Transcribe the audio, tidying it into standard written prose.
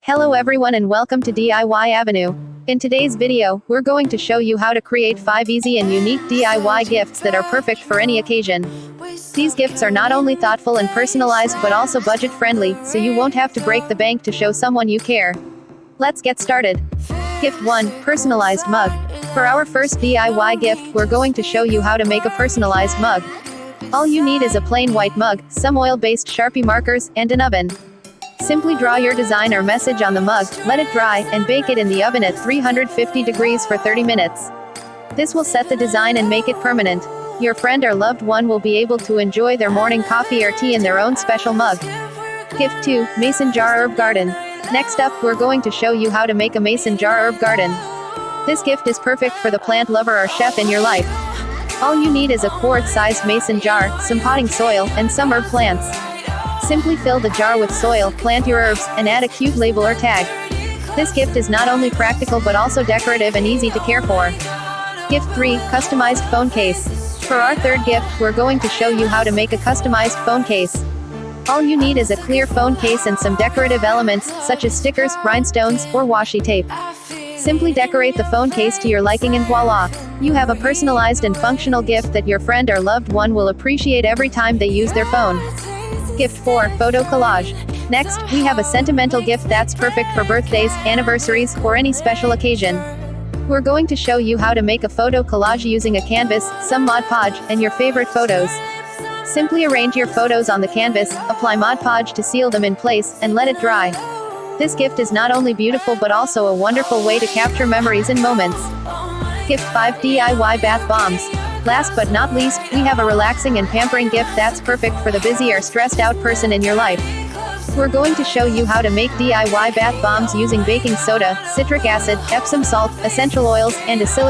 Hello everyone and welcome to DIY Avenue. In today's video, we're going to show you how to create 5 easy and unique DIY gifts that are perfect for any occasion. These gifts are not only thoughtful and personalized but also budget-friendly, so you won't have to break the bank to show someone you care. Let's get started. Gift 1. Personalized mug. For our first DIY gift, we're going to show you how to make a personalized mug. All you need is a plain white mug, some oil-based Sharpie markers, and an oven. Simply draw your design or message on the mug, let it dry, and bake it in the oven at 350 degrees for 30 minutes. This will set the design and make it permanent. Your friend or loved one will be able to enjoy their morning coffee or tea in their own special mug. Gift 2. Mason jar herb garden. Next up, we're going to show you how to make a mason jar herb garden. This gift is perfect for the plant lover or chef in your life. All you need is a quart-sized mason jar, some potting soil, and some herb plants. Simply fill the jar with soil, plant your herbs, and add a cute label or tag. This gift is not only practical but also decorative and easy to care for. Gift 3. Customized phone case. For our third gift, we're going to show you how to make a customized phone case. All you need is a clear phone case and some decorative elements, such as stickers, rhinestones, or washi tape. Simply decorate the phone case to your liking and voila! You have a personalized and functional gift that your friend or loved one will appreciate every time they use their phone. Gift 4. Photo collage. Next, we have a sentimental gift that's perfect for birthdays, anniversaries, or any special occasion. We're going to show you how to make a photo collage using a canvas, some Mod Podge, and your favorite photos. Simply arrange your photos on the canvas, apply Mod Podge to seal them in place, and let it dry. This gift is not only beautiful but also a wonderful way to capture memories and moments. Gift 5. DIY bath bombs. Last but not least, we have a relaxing and pampering gift that's perfect for the busy or stressed out person in your life. We're going to show you how to make DIY bath bombs using baking soda, citric acid, Epsom salt, essential oils, and a silicone